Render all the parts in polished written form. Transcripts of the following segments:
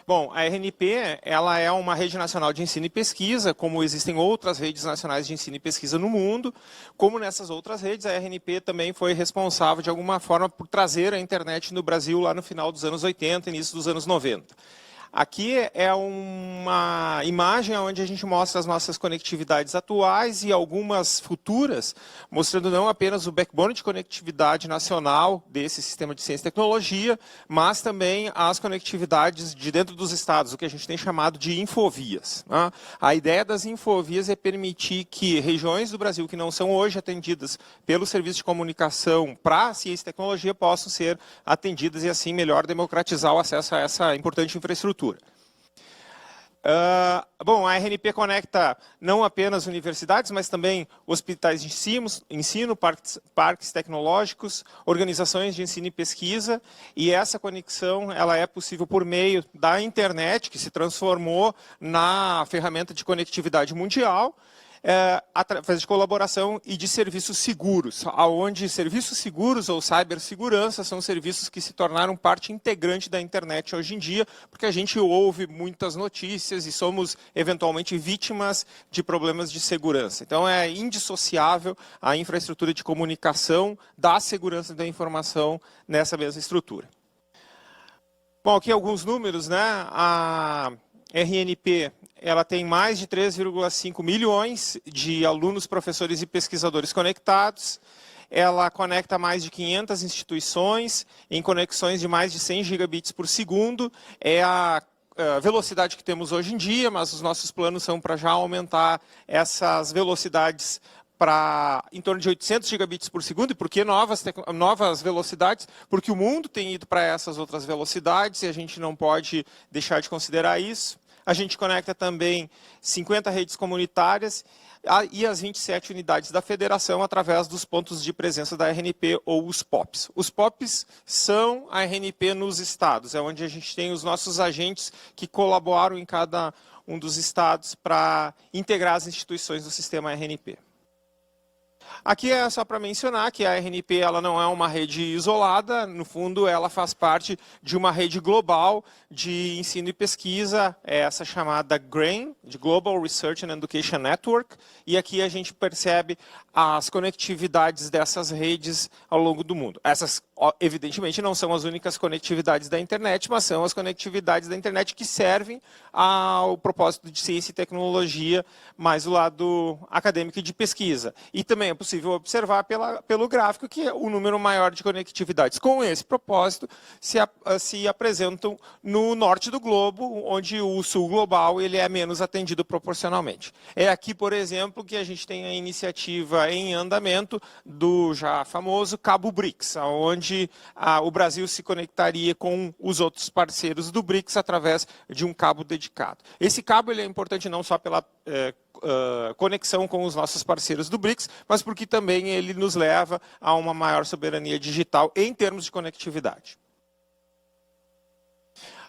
Bom, a RNP ela é uma rede nacional de ensino e pesquisa, como existem outras redes nacionais de ensino e pesquisa no mundo. Como nessas outras redes, a RNP também foi responsável, de alguma forma, por trazer a internet no Brasil lá no final dos anos 80, início dos anos 90. Aqui é uma imagem onde a gente mostra as nossas conectividades atuais e algumas futuras, mostrando não apenas o backbone de conectividade nacional desse sistema de ciência e tecnologia, mas também as conectividades de dentro dos estados, o que a gente tem chamado de infovias. A ideia das infovias é permitir que regiões do Brasil que não são hoje atendidas pelo serviço de comunicação para ciência e tecnologia possam ser atendidas e assim melhor democratizar o acesso a essa importante infraestrutura. Bom, a RNP conecta não apenas universidades, mas também hospitais de ensino, parques tecnológicos, organizações de ensino e pesquisa, e essa conexão ela é possível por meio da internet, que se transformou na ferramenta de conectividade mundial, através de colaboração e de serviços seguros, onde serviços seguros ou cibersegurança são serviços que se tornaram parte integrante da internet hoje em dia, porque a gente ouve muitas notícias e somos eventualmente vítimas de problemas de segurança. Então é indissociável a infraestrutura de comunicação da segurança da informação nessa mesma estrutura. Bom, aqui alguns números, né? A RNP ela tem mais de 3,5 milhões de alunos, professores e pesquisadores conectados. Ela conecta mais de 500 instituições em conexões de mais de 100 gigabits por segundo. É a velocidade que temos hoje em dia, mas os nossos planos são para já aumentar essas velocidades para em torno de 800 gigabits por segundo. E por que novas velocidades? Porque o mundo tem ido para essas outras velocidades e a gente não pode deixar de considerar isso. A gente conecta também 50 redes comunitárias e as 27 unidades da federação através dos pontos de presença da RNP ou os POPs. Os POPs são a RNP nos estados, é onde a gente tem os nossos agentes que colaboram em cada um dos estados para integrar as instituições do sistema RNP. Aqui é só para mencionar que a RNP ela não é uma rede isolada, no fundo ela faz parte de uma rede global de ensino e pesquisa, essa chamada GRAIN, de Global Research and Education Network, e aqui a gente percebe as conectividades dessas redes ao longo do mundo. Essas, evidentemente, não são as únicas conectividades da internet, mas são as conectividades da internet que servem ao propósito de ciência e tecnologia, mais do lado acadêmico e de pesquisa. E também é possível observar pelo gráfico que o número maior de conectividades com esse propósito se apresentam no norte do globo, onde o sul global ele é menos atendido proporcionalmente. É aqui, por exemplo, que a gente tem a iniciativa em andamento do já famoso Cabo BRICS, onde o Brasil se conectaria com os outros parceiros do BRICS através de um cabo dedicado. Esse cabo ele é importante não só pela conexão com os nossos parceiros do BRICS, mas porque também ele nos leva a uma maior soberania digital em termos de conectividade.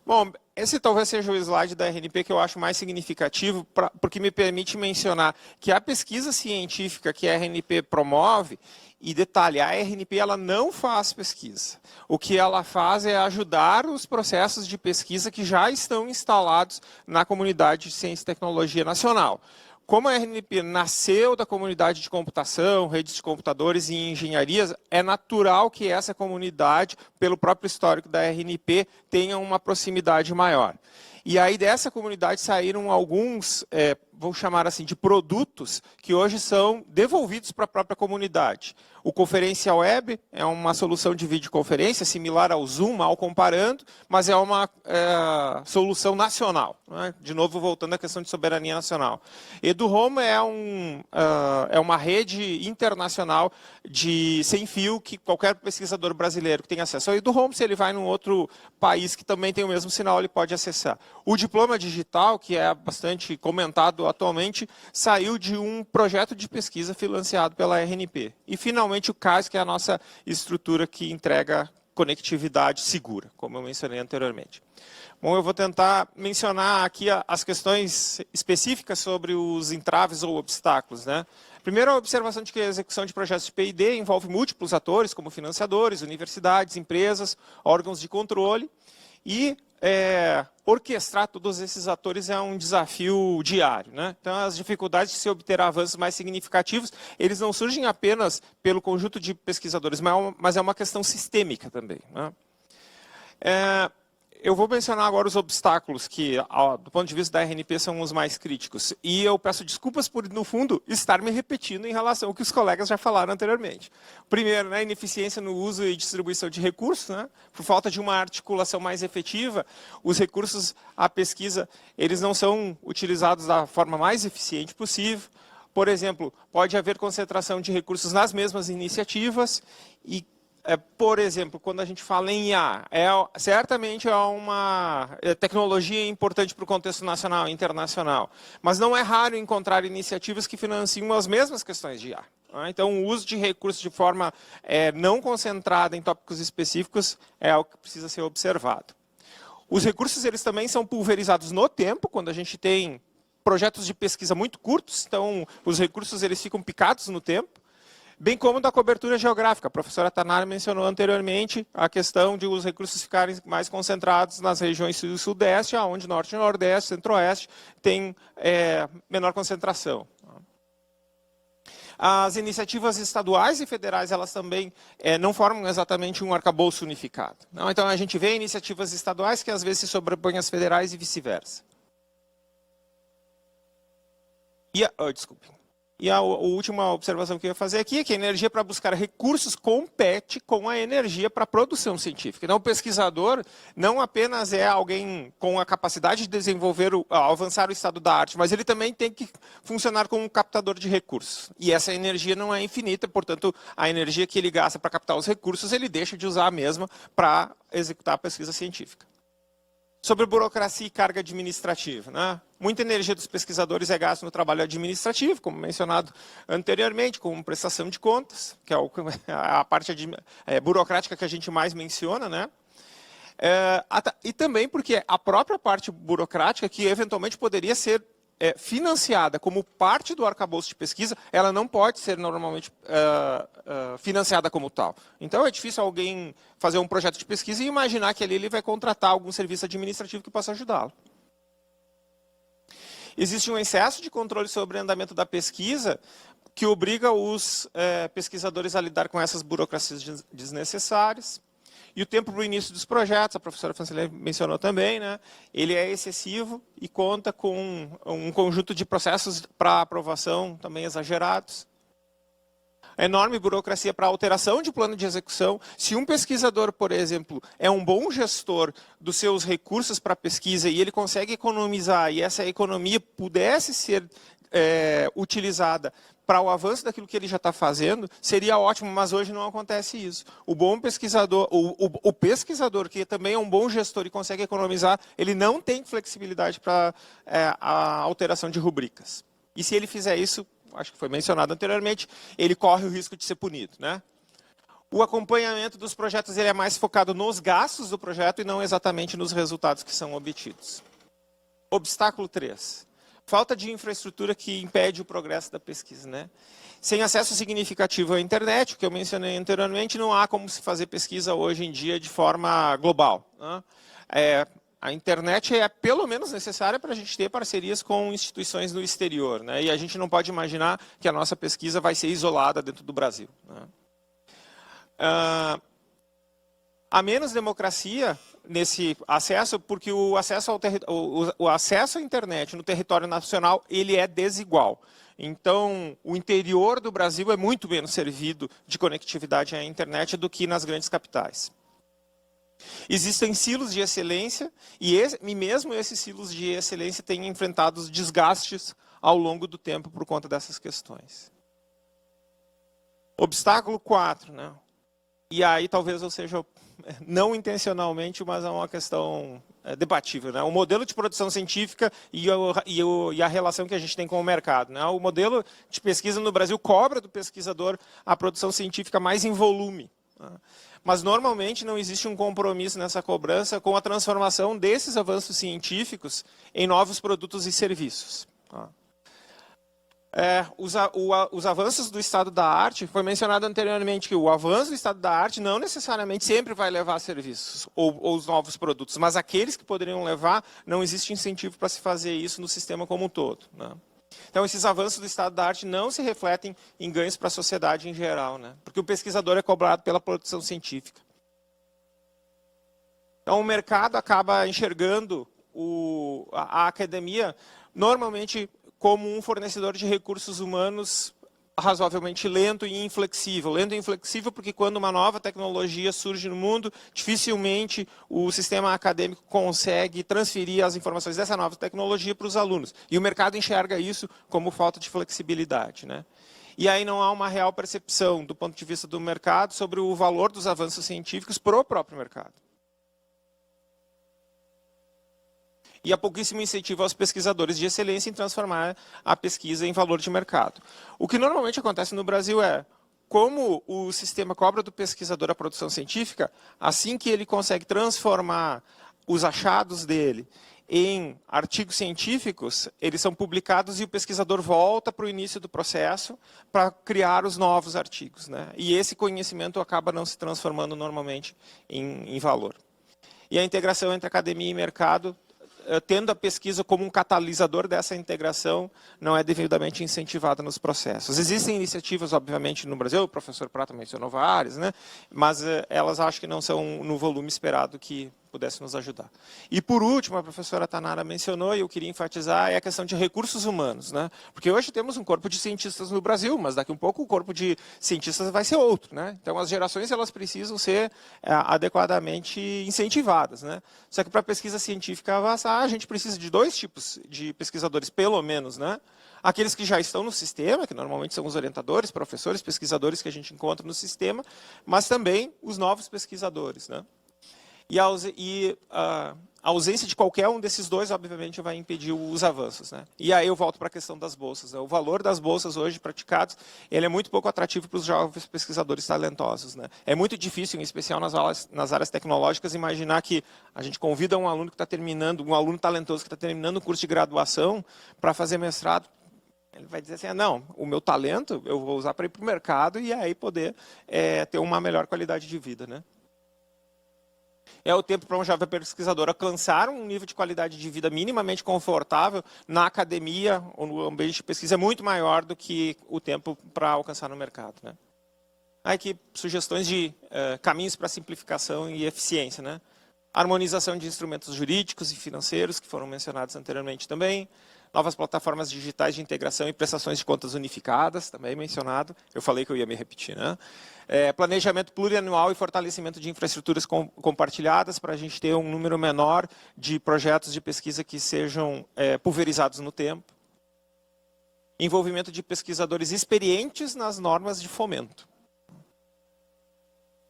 Bom, esse talvez seja o slide da RNP que eu acho mais significativo, porque me permite mencionar que a pesquisa científica que a RNP promove, e detalhe, a RNP ela não faz pesquisa. O que ela faz é ajudar os processos de pesquisa que já estão instalados na comunidade de ciência e tecnologia nacional. Como a RNP nasceu da comunidade de computação, redes de computadores e engenharias, é natural que essa comunidade, pelo próprio histórico da RNP, tenha uma proximidade maior. E aí dessa comunidade saíram alguns, vou chamar assim, de produtos que hoje são devolvidos para a própria comunidade. O Conferência Web é uma solução de videoconferência similar ao Zoom, mal comparando, mas é uma solução nacional. Né? De novo, voltando à questão de soberania nacional. EduHome é uma rede internacional de sem fio que qualquer pesquisador brasileiro que tem acesso ao EduHome, se ele vai num outro país que também tem o mesmo sinal, ele pode acessar. O diploma digital, que é bastante comentado atualmente, saiu de um projeto de pesquisa financiado pela RNP. E, finalmente, o CAS, que é a nossa estrutura que entrega conectividade segura, como eu mencionei anteriormente. Bom, eu vou tentar mencionar aqui as questões específicas sobre os entraves ou obstáculos, né? Primeiro, a observação de que a execução de projetos de P&D envolve múltiplos atores, como financiadores, universidades, empresas, órgãos de controle. E orquestrar todos esses atores é um desafio diário, né? Então, as dificuldades de se obter avanços mais significativos, eles não surgem apenas pelo conjunto de pesquisadores, mas é uma questão sistêmica também, né? Eu vou mencionar agora os obstáculos que, do ponto de vista da RNP, são os mais críticos. E eu peço desculpas por, no fundo, estar me repetindo em relação ao que os colegas já falaram anteriormente. Primeiro, né, ineficiência no uso e distribuição de recursos, né? Por falta de uma articulação mais efetiva, os recursos à pesquisa eles não são utilizados da forma mais eficiente possível. Por exemplo, pode haver concentração de recursos nas mesmas iniciativas e por exemplo, quando a gente fala em IA, certamente é uma tecnologia importante para o contexto nacional e internacional, mas não é raro encontrar iniciativas que financiam as mesmas questões de IA. Então, o uso de recursos de forma não concentrada em tópicos específicos é algo que precisa ser observado. Os recursos eles também são pulverizados no tempo, quando a gente tem projetos de pesquisa muito curtos, então os recursos eles ficam picados no tempo. Bem como da cobertura geográfica. A professora Tanara mencionou anteriormente a questão de os recursos ficarem mais concentrados nas regiões sul e sudeste, onde norte e nordeste, centro-oeste tem menor concentração. As iniciativas estaduais e federais, elas também não formam exatamente um arcabouço unificado. Não? Então, a gente vê iniciativas estaduais que às vezes se sobrepõem às federais e vice-versa. Desculpe. E a última observação que eu ia fazer aqui é que a energia para buscar recursos compete com a energia para a produção científica. Então, o pesquisador não apenas é alguém com a capacidade de desenvolver, avançar o estado da arte, mas ele também tem que funcionar como um captador de recursos. E essa energia não é infinita, portanto, a energia que ele gasta para captar os recursos, ele deixa de usar a mesma para executar a pesquisa científica. Sobre burocracia e carga administrativa, né? Muita energia dos pesquisadores é gasta no trabalho administrativo, como mencionado anteriormente, como prestação de contas, que é a parte burocrática que a gente mais menciona, né? E também porque a própria parte burocrática, que eventualmente poderia ser financiada como parte do arcabouço de pesquisa, ela não pode ser normalmente financiada como tal. Então, é difícil alguém fazer um projeto de pesquisa e imaginar que ali ele vai contratar algum serviço administrativo que possa ajudá-lo. Existe um excesso de controle sobre o andamento da pesquisa que obriga os pesquisadores a lidar com essas burocracias desnecessárias. E o tempo para o início dos projetos, a professora Francilene mencionou também, né? Ele é excessivo e conta com um conjunto de processos para aprovação também exagerados. A enorme burocracia para alteração de plano de execução. Se um pesquisador, por exemplo, é um bom gestor dos seus recursos para pesquisa e ele consegue economizar e essa economia pudesse ser utilizada para o avanço daquilo que ele já está fazendo, seria ótimo, mas hoje não acontece isso. O bom pesquisador, o pesquisador que também é um bom gestor e consegue economizar, ele não tem flexibilidade para a alteração de rubricas. E se ele fizer isso, acho que foi mencionado anteriormente, ele corre o risco de ser punido, né? O acompanhamento dos projetos ele é mais focado nos gastos do projeto e não exatamente nos resultados que são obtidos. Obstáculo 3. Falta de infraestrutura que impede o progresso da pesquisa, né? Sem acesso significativo à internet, o que eu mencionei anteriormente, não há como se fazer pesquisa hoje em dia de forma global, né? A internet é pelo menos necessária para a gente ter parcerias com instituições no exterior, né? E a gente não pode imaginar que a nossa pesquisa vai ser isolada dentro do Brasil, né? Há menos democracia nesse acesso, porque o acesso à internet no território nacional ele é desigual. Então, o interior do Brasil é muito menos servido de conectividade à internet do que nas grandes capitais. Existem silos de excelência e mesmo esses silos de excelência têm enfrentado desgastes ao longo do tempo por conta dessas questões. Obstáculo 4, né? E aí talvez eu seja, não intencionalmente, mas é uma questão debatível, né? O modelo de produção científica e a relação que a gente tem com o mercado, né? O modelo de pesquisa no Brasil cobra do pesquisador a produção científica mais em volume, né? Mas normalmente não existe um compromisso nessa cobrança com a transformação desses avanços científicos em novos produtos e serviços, tá? Os avanços do estado da arte, foi mencionado anteriormente que o avanço do estado da arte não necessariamente sempre vai levar a serviços ou os novos produtos, mas aqueles que poderiam levar, não existe incentivo para se fazer isso no sistema como um todo, né? Então, esses avanços do estado da arte não se refletem em ganhos para a sociedade em geral, né? Porque o pesquisador é cobrado pela produção científica. Então, o mercado acaba enxergando a academia normalmente como um fornecedor de recursos humanos razoavelmente lento e inflexível. Lento e inflexível porque quando uma nova tecnologia surge no mundo, dificilmente o sistema acadêmico consegue transferir as informações dessa nova tecnologia para os alunos. E o mercado enxerga isso como falta de flexibilidade, né? E aí não há uma real percepção, do ponto de vista do mercado, sobre o valor dos avanços científicos para o próprio mercado. E há pouquíssimo incentivo aos pesquisadores de excelência em transformar a pesquisa em valor de mercado. O que normalmente acontece no Brasil é, como o sistema cobra do pesquisador a produção científica, assim que ele consegue transformar os achados dele em artigos científicos, eles são publicados e o pesquisador volta para o início do processo para criar os novos artigos, né? E esse conhecimento acaba não se transformando normalmente em valor. E a integração entre academia e mercado, tendo a pesquisa como um catalisador dessa integração, não é devidamente incentivada nos processos. Existem iniciativas, obviamente, no Brasil, o professor Prata mencionou várias, né? Mas elas acho que não são no volume esperado que pudesse nos ajudar. E, por último, a professora Tanara mencionou, e eu queria enfatizar, é a questão de recursos humanos, né? Porque hoje temos um corpo de cientistas no Brasil, mas daqui a um pouco o corpo de cientistas vai ser outro, né? Então, as gerações elas precisam ser adequadamente incentivadas, né? Só que para a pesquisa científica avançar, a gente precisa de dois tipos de pesquisadores, pelo menos, né? Aqueles que já estão no sistema, que normalmente são os orientadores, professores, pesquisadores que a gente encontra no sistema, mas também os novos pesquisadores, né? E a ausência de qualquer um desses dois, obviamente, vai impedir os avanços, né? E aí eu volto para a questão das bolsas, né? O valor das bolsas hoje praticados, ele é muito pouco atrativo para os jovens pesquisadores talentosos, né? É muito difícil, em especial nas áreas tecnológicas, imaginar que a gente convida um aluno que está terminando, um aluno talentoso que está terminando o curso de graduação para fazer mestrado. Ele vai dizer assim, não, o meu talento eu vou usar para ir para o mercado e aí poder ter uma melhor qualidade de vida, né? É o tempo para um jovem pesquisador alcançar um nível de qualidade de vida minimamente confortável na academia ou no ambiente de pesquisa é muito maior do que o tempo para alcançar no mercado, né? Aqui, sugestões de caminhos para simplificação e eficiência, né? Harmonização de instrumentos jurídicos e financeiros, que foram mencionados anteriormente também. Novas plataformas digitais de integração e prestações de contas unificadas, também mencionado. Eu falei que eu ia me repetir, né? Planejamento plurianual e fortalecimento de infraestruturas compartilhadas para a gente ter um número menor de projetos de pesquisa que sejam pulverizados no tempo. Envolvimento de pesquisadores experientes nas normas de fomento.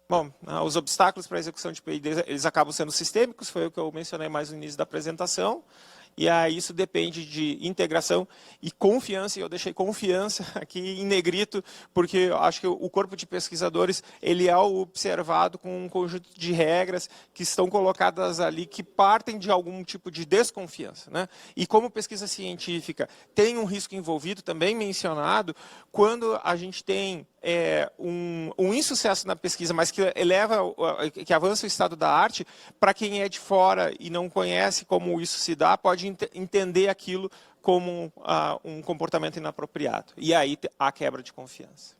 Bom, os obstáculos para a execução de PID, eles acabam sendo sistêmicos, foi o que eu mencionei mais no início da apresentação. E aí isso depende de integração e confiança, e eu deixei confiança aqui em negrito, porque eu acho que o corpo de pesquisadores ele é observado com um conjunto de regras que estão colocadas ali, que partem de algum tipo de desconfiança, né? E como pesquisa científica tem um risco envolvido, também mencionado, quando a gente tem um insucesso na pesquisa, mas que que avança o estado da arte, para quem é de fora e não conhece como isso se dá, pode entender aquilo como um comportamento inapropriado. E aí há quebra de confiança.